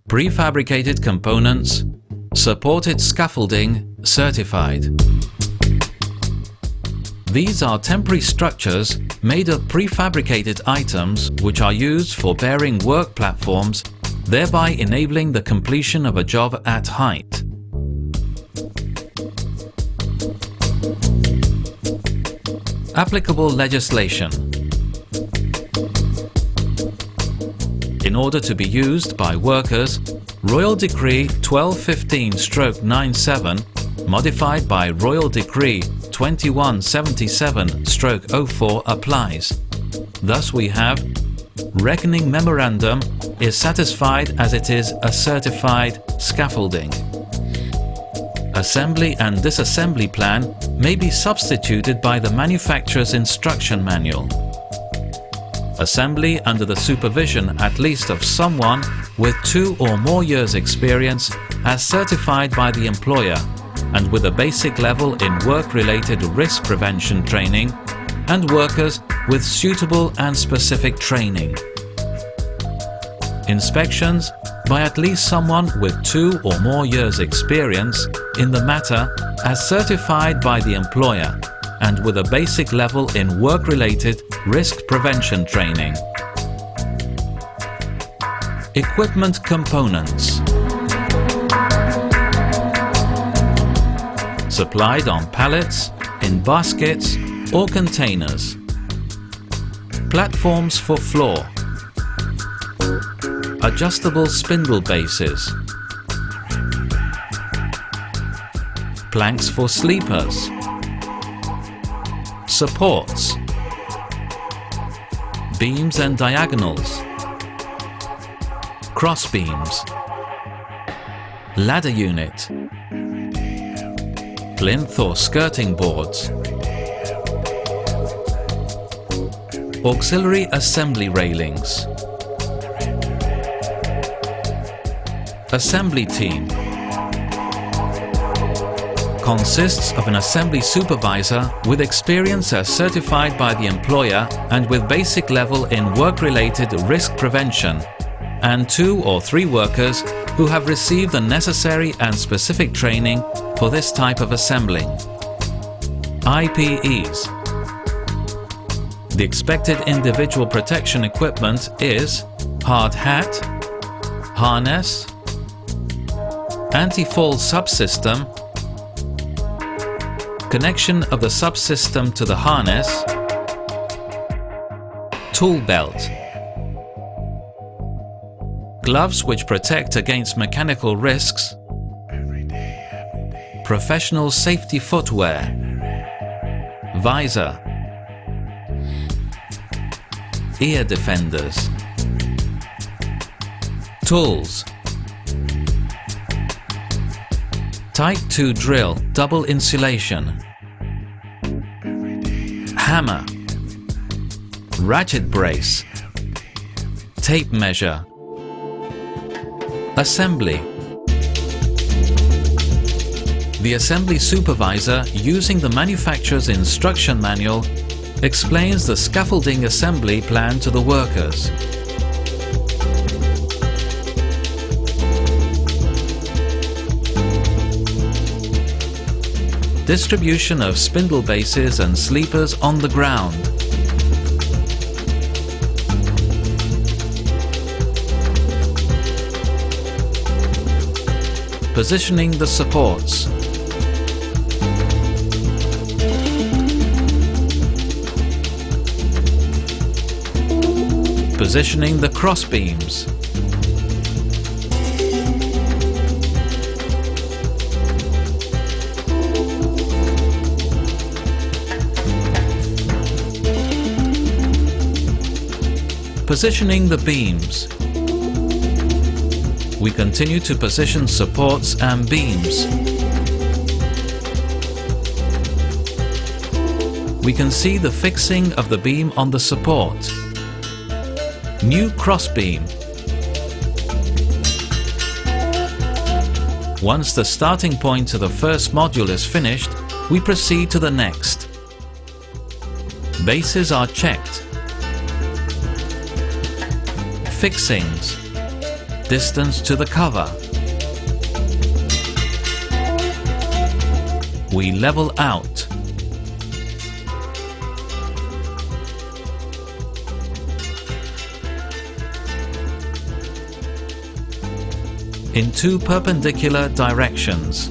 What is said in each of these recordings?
prefabricated components, supported scaffolding, certified. These are temporary structures made of prefabricated items which are used for bearing work platforms, thereby enabling the completion of a job at height. Applicable legislation. In order to be used by workers, Royal Decree 1215/97, modified by Royal Decree 2177/04 applies. Thus we have reckoning memorandum is satisfied as it is a certified scaffolding. Assembly and disassembly plan may be substituted by the manufacturer's instruction manual. Assembly under the supervision at least of someone with 2 or more years' experience as certified by the employer and with a basic level in work-related risk prevention training and workers with suitable and specific training. Inspections by at least someone with 2 or more years' experience in the matter as certified by the employer and with a basic level in work-related risk prevention training. Equipment components. Supplied on pallets, in baskets or containers. Platforms for floor. Adjustable spindle bases. Planks for sleepers. Supports. Beams and diagonals. Cross beams. Ladder unit. Plinth or skirting boards. Auxiliary assembly railings. Assembly team. Consists of an assembly supervisor with experience as certified by the employer and with basic level in work-related risk prevention, and 2 or 3 workers who have received the necessary and specific training for this type of assembling. IPEs. The expected individual protection equipment is hard hat, harness, anti-fall subsystem, connection of the subsystem to the harness, tool belt, gloves which protect against mechanical risks, professional safety footwear, visor, ear defenders, tools, Type 2 drill, double insulation, hammer, ratchet brace, tape measure, assembly. The assembly supervisor, using the manufacturer's instruction manual, explains the scaffolding assembly plan to the workers. Distribution of spindle bases and sleepers on the ground. Positioning the supports. Positioning the cross beams. Positioning the beams. We continue to position supports and beams. We can see the fixing of the beam on the support. New cross beam. Once the starting point to the first module is finished, we proceed to the next. Bases are checked. Fixings. distance to the cover. We level out. In two perpendicular directions.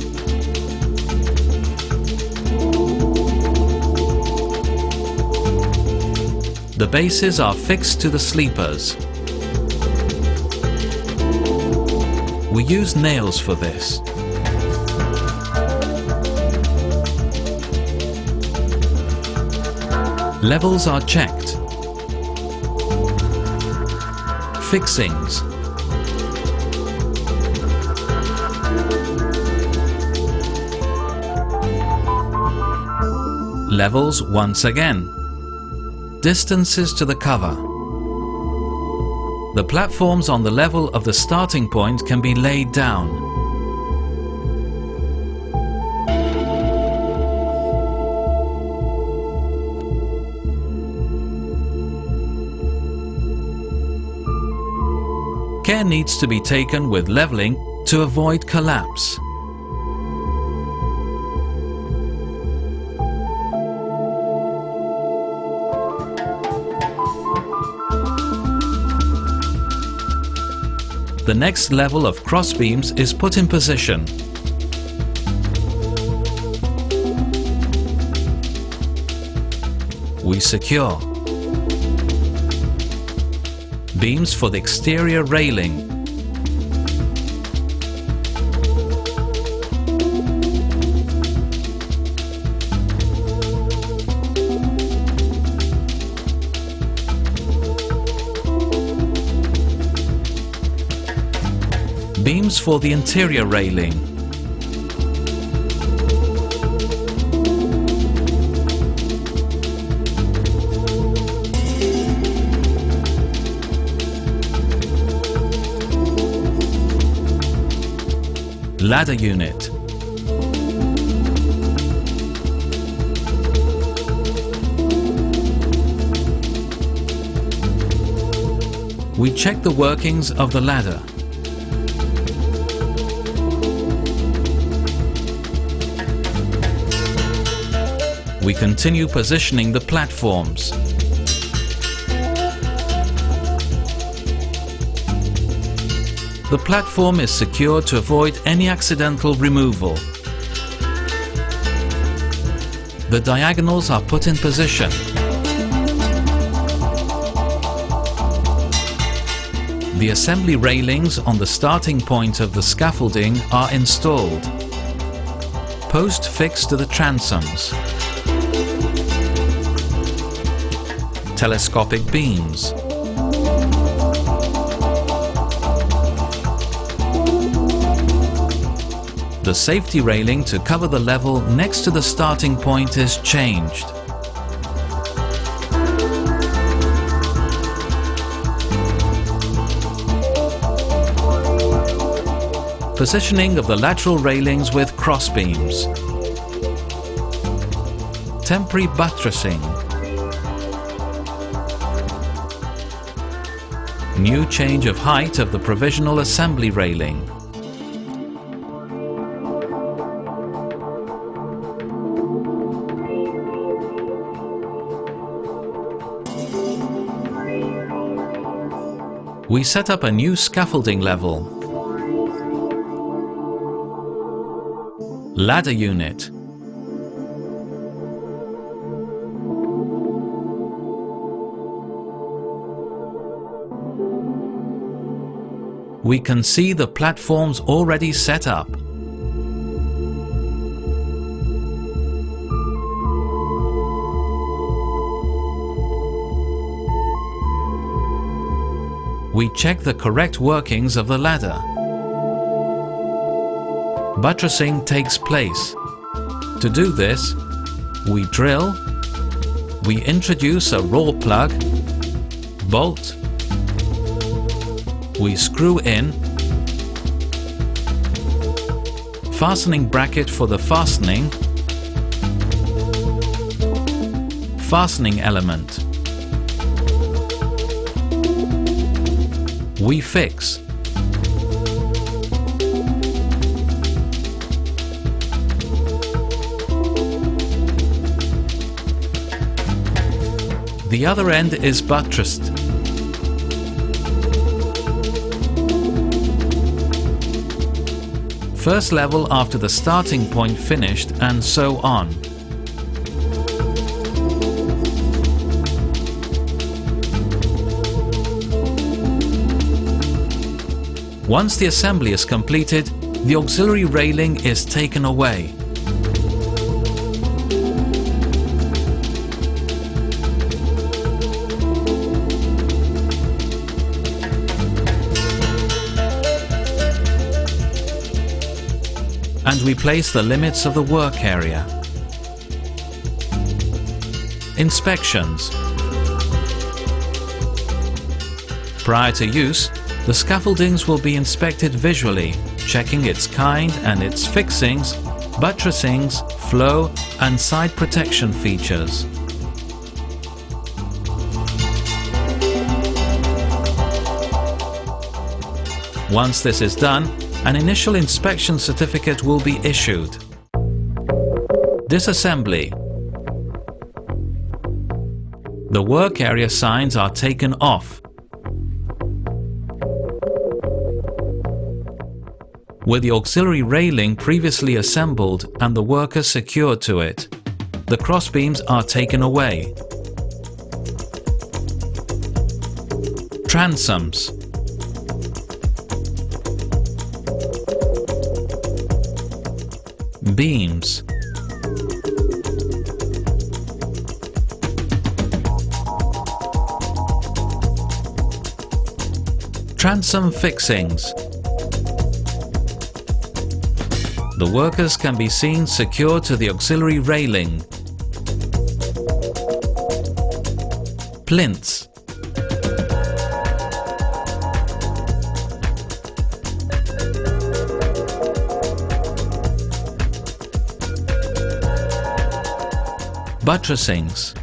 The bases are fixed to the sleepers. We use nails for this. Levels are checked. Fixings. Levels once again. Distances to the cover. The platforms on the level of the starting point can be laid down. Care needs to be taken with leveling to avoid collapse. The next level of crossbeams is put in position. We secure. Beams for the exterior railing. Beams for the interior railing. Ladder unit. We check the workings of the ladder. We continue positioning the platforms. The platform is secured to avoid any accidental removal. The diagonals are put in position. The assembly railings on the starting point of the scaffolding are installed. Post fixed to the transoms. Telescopic beams. The safety railing to cover the level next to the starting point is changed. Positioning of the lateral railings with crossbeams. Temporary buttressing. New change of height of the provisional assembly railing. We set up a new scaffolding level. Ladder unit. We can see the platforms already set up. We check the correct workings of the ladder. Buttressing takes place. To do this, we drill, we introduce a raw plug, bolt, we screw in, fastening bracket for the fastening, fastening element. We fix. The other end is buttressed. First level after the starting point finished, and so on. Once the assembly is completed, the auxiliary railing is taken away. And we place the limits of the work area. Inspections. Prior to use, the scaffoldings will be inspected visually, checking its kind and its fixings, buttressings, flow and side protection features. Once this is done, an initial inspection certificate will be issued. Disassembly. The work area signs are taken off. With the auxiliary railing previously assembled and the worker secured to it, the crossbeams are taken away. Transoms. Beams. Transom fixings. The workers can be seen secured to the auxiliary railing. Plinths. Buttressings.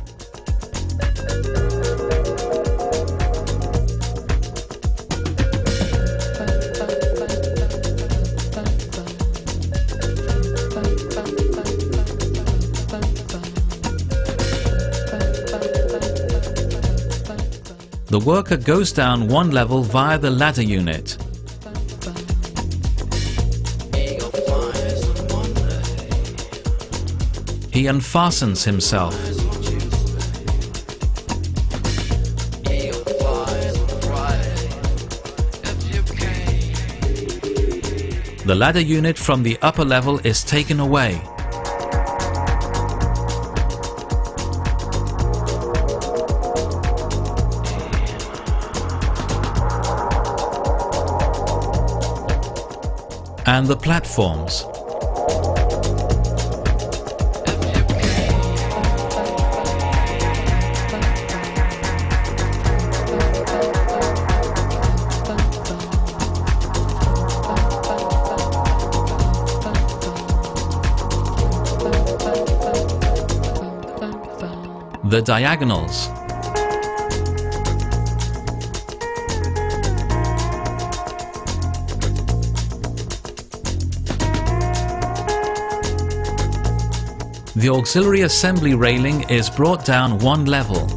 The worker goes down one level via the ladder unit. He unfastens himself. The ladder unit from the upper level is taken away. And the platforms. The diagonals. The auxiliary assembly railing is brought down one level.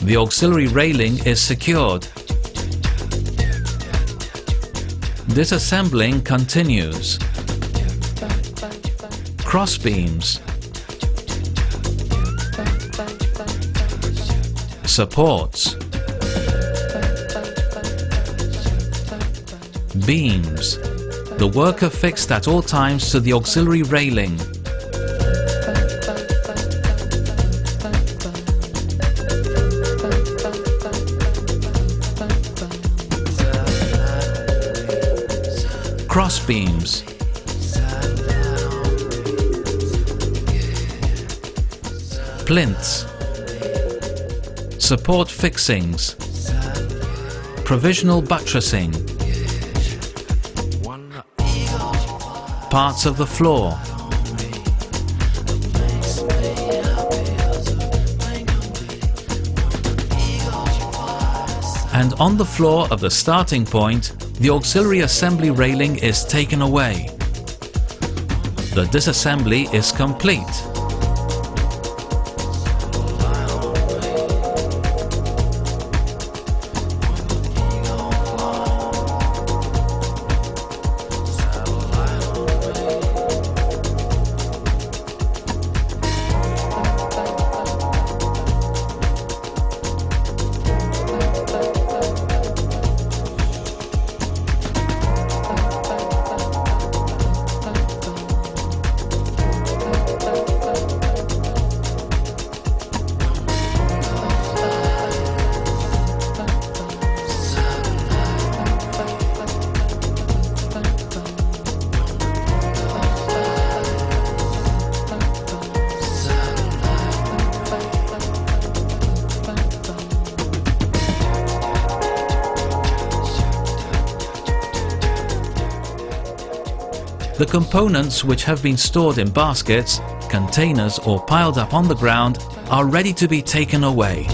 The auxiliary railing is secured. Disassembling continues. Crossbeams. Supports. Beams. The worker fixed at all times to the auxiliary railing. Crossbeams. Plinths. Support fixings. Provisional buttressing. Parts of the floor. and on the floor of the starting point, the auxiliary assembly railing is taken away. The disassembly is complete. The components which have been stored in baskets, containers or piled up on the ground are ready to be taken away.